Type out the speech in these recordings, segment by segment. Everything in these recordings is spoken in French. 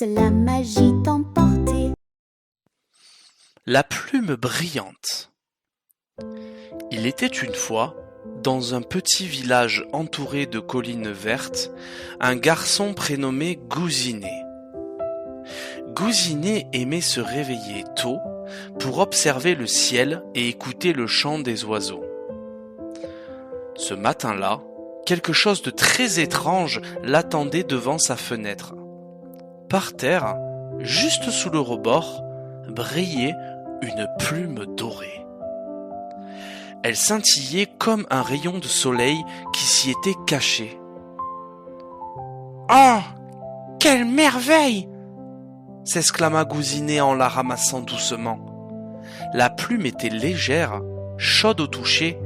laisse la magie t'emporter. La plume brillante. Il était une fois, dans un petit village entouré de collines vertes, un garçon prénommé Gousinet. Gousinet aimait se réveiller tôt pour observer le ciel et écouter le chant des oiseaux. Ce matin-là, quelque chose de très étrange l'attendait devant sa fenêtre. Par terre, juste sous le rebord, brillait une plume dorée. Elle scintillait comme un rayon de soleil qui s'y était caché. « Oh, quelle merveille !» s'exclama Gousinet en la ramassant doucement. La plume était légère, chaude au toucher,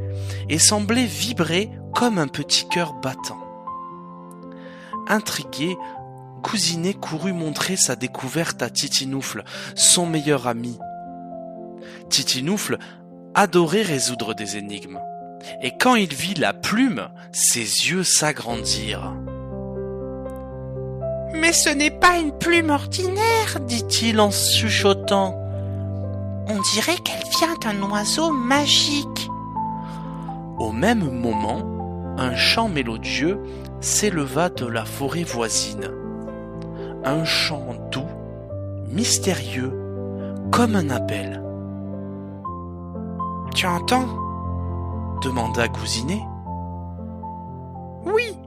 et semblait vibrer comme un petit cœur battant. Intrigué, Gousinet courut montrer sa découverte à Titinoufle, son meilleur ami. Titinoufle adorait résoudre des énigmes, et quand il vit la plume, ses yeux s'agrandirent. « Mais ce n'est pas une plume ordinaire, dit-il en chuchotant. On dirait qu'elle vient d'un oiseau magique. » Au même moment, un chant mélodieux s'éleva de la forêt voisine. Un chant doux, mystérieux, comme un appel. « Tu entends ?» demanda Gousinet. « Oui,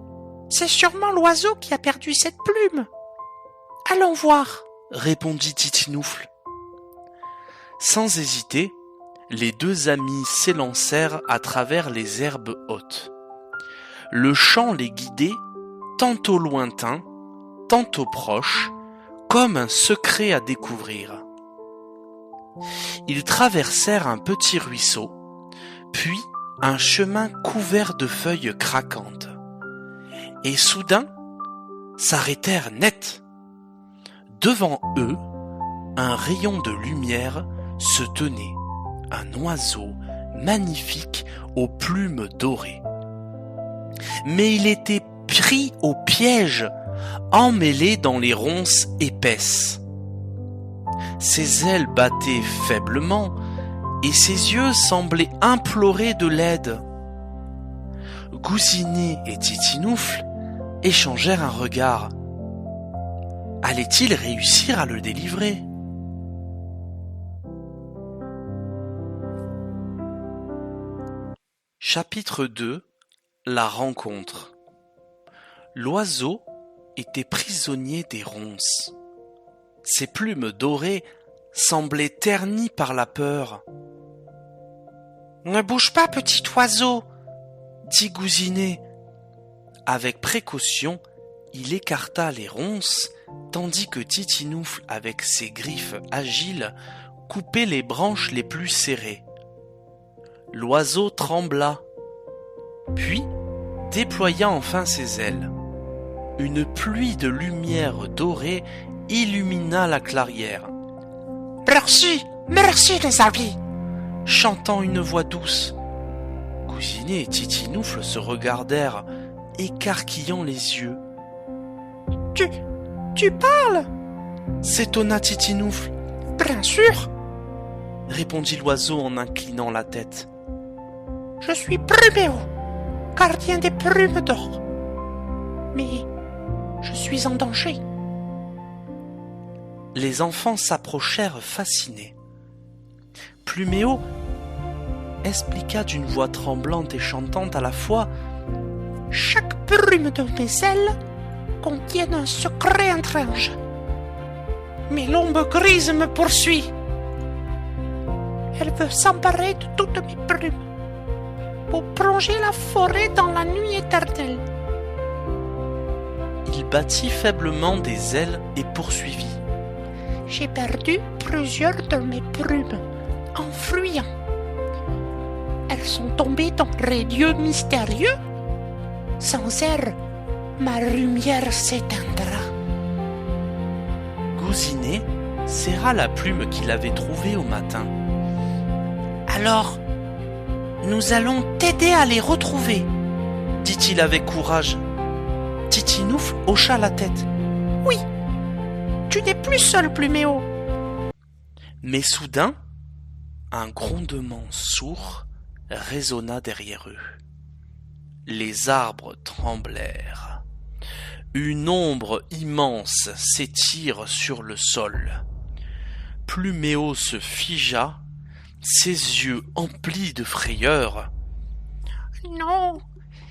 c'est sûrement l'oiseau qui a perdu cette plume. Allons voir, » répondit Titinoufle. Sans hésiter, les deux amis s'élancèrent à travers les herbes hautes. Le chant les guidait, tantôt lointain, tantôt proche, comme un secret à découvrir. Ils traversèrent un petit ruisseau, puis un chemin couvert de feuilles craquantes. Et soudain, s'arrêtèrent net. Devant eux, un rayon de lumière se tenait, un oiseau magnifique aux plumes dorées. Mais il était pris au piège, emmêlé dans les ronces épaisses. Ses ailes battaient faiblement et ses yeux semblaient implorer de l'aide. Gousinet et Titinoufle échangèrent un regard. Allait-il réussir à le délivrer ? Chapitre 2 : La rencontre. L'oiseau était prisonnier des ronces. Ses plumes dorées semblaient ternies par la peur. « Ne bouge pas, petit oiseau !» dit Gousinet. Avec précaution, il écarta les ronces, tandis que Titinoufle, avec ses griffes agiles, coupait les branches les plus serrées. L'oiseau trembla, puis déploya enfin ses ailes. Une pluie de lumière dorée illumina la clairière. « Merci, merci les amis !» chantant une voix douce. Gousinet et Titinoufle se regardèrent, écarquillant les yeux. « Tu parles ?» s'étonna Titinoufle. « Bien sûr !» répondit l'oiseau en inclinant la tête. « Je suis Pluméo, gardien des plumes d'or. Mais je suis en danger. » Les enfants s'approchèrent fascinés. Pluméo expliqua d'une voix tremblante et chantante à la fois. « Chaque plume de mes ailes contient un secret étrange. Mais l'ombre grise me poursuit. Elle veut s'emparer de toutes mes plumes pour plonger la forêt dans la nuit éternelle. » Il battit faiblement des ailes et poursuivit. « J'ai perdu plusieurs de mes plumes en fuyant. Elles sont tombées dans les lieux mystérieux. Sans elles, ma lumière s'éteindra. » Gousinet serra la plume qu'il avait trouvée au matin. « Alors, nous allons t'aider à les retrouver, » dit-il avec courage. Titinoufle hocha la tête. « Oui, Tu n'es plus seul, Pluméo. Mais soudain, un grondement sourd résonna derrière eux. Les arbres tremblèrent. Une ombre immense s'étire sur le sol. Pluméo se figea, ses yeux emplis de frayeur. Non,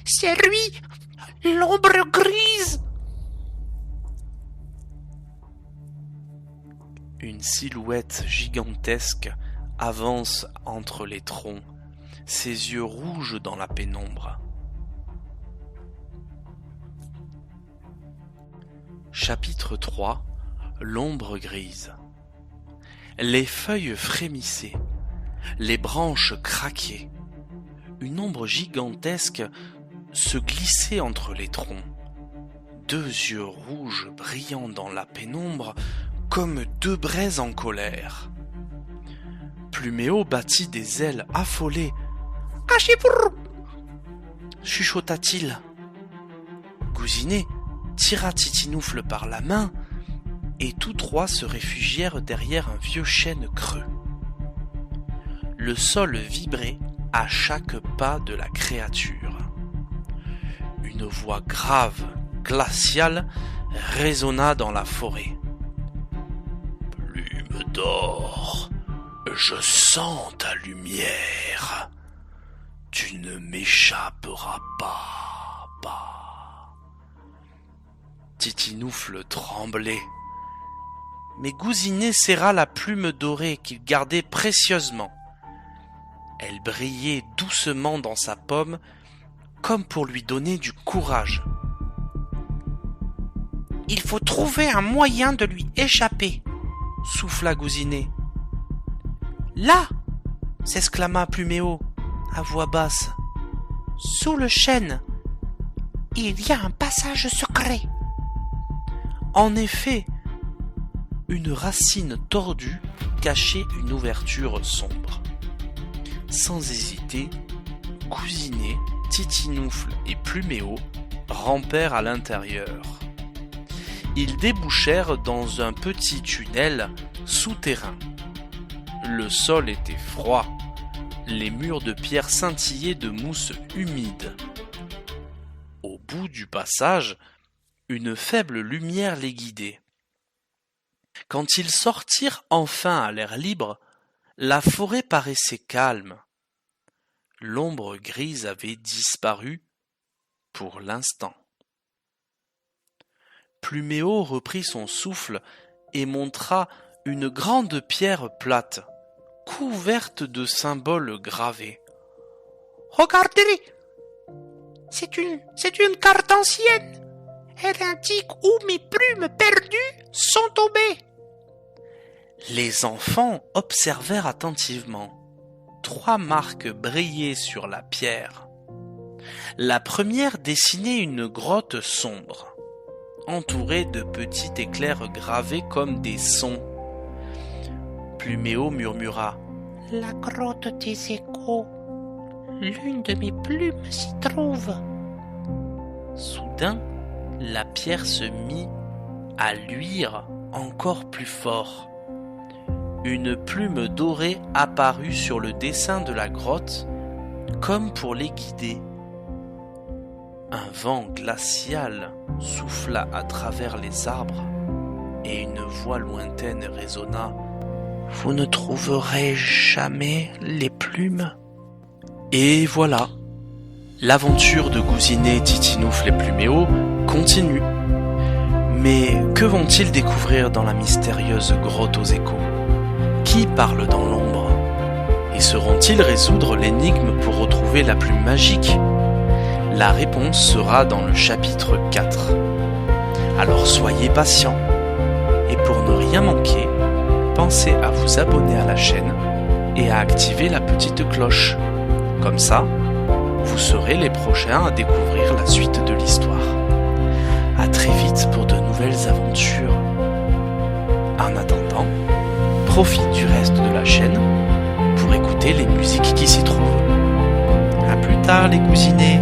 c'est lui, l'ombre grise. Une silhouette gigantesque avance entre les troncs, ses yeux rouges dans la pénombre. Chapitre 3 : L'ombre grise. Les feuilles frémissaient, les branches craquaient. Une ombre gigantesque se glissait entre les troncs. Deux yeux rouges brillant dans la pénombre comme deux braises en colère. Pluméo battit des ailes affolées. « Hachipur !» chuchota-t-il. Gousinet tira Titinoufle par la main et tous trois se réfugièrent derrière un vieux chêne creux. Le sol vibrait à chaque pas de la créature. Une voix grave, glaciale, résonna dans la forêt. Plume d'or, je sens ta lumière. Tu ne m'échapperas pas. Titinoufle tremblait. Mais Gousinet serra la plume dorée qu'il gardait précieusement. Elle brillait doucement dans sa paume, comme pour lui donner du courage. « Il faut trouver un moyen de lui échapper !» souffla Gousinet. « Là !» s'exclama Pluméo, à voix basse. « Sous le chêne, il y a un passage secret. » En effet, une racine tordue cachait une ouverture sombre. Sans hésiter, Gousinet, Titinoufle et Pluméo rampèrent à l'intérieur. Ils débouchèrent dans un petit tunnel souterrain. Le sol était froid, les murs de pierre scintillaient de mousse humide. Au bout du passage, une faible lumière les guidait. Quand ils sortirent enfin à l'air libre, la forêt paraissait calme. L'ombre grise avait disparu pour l'instant. Pluméo reprit son souffle et montra une grande pierre plate, couverte de symboles gravés. « Regardez, c'est une carte ancienne. Elle indique où mes plumes perdues sont tombées. » Les enfants observèrent attentivement. 3 marques brillaient sur la pierre. La première dessinait une grotte sombre, entourée de petits éclairs gravés comme des sons. Pluméo murmura « La grotte des échos. L'une de mes plumes s'y trouve. » Soudain, la pierre se mit à luire encore plus fort. Une plume dorée apparut sur le dessin de la grotte, comme pour les guider. Un vent glacial souffla à travers les arbres et une voix lointaine résonna. « Vous ne trouverez jamais les plumes ?» Et voilà, l'aventure de Gousinet, Titinoufle et Pluméo continue. Mais que vont-ils découvrir dans la mystérieuse grotte aux échos ? Qui parle dans l'ombre ? Et sauront-ils résoudre l'énigme pour retrouver la plume magique ? La réponse sera dans le chapitre 4. Alors soyez patients, et pour ne rien manquer, pensez à vous abonner à la chaîne et à activer la petite cloche. Comme ça, vous serez les prochains à découvrir la suite de l'histoire. À très vite pour de nouvelles aventures. En attendant, profite du reste de la chaîne pour écouter les musiques qui s'y trouvent. À plus tard les cousinets.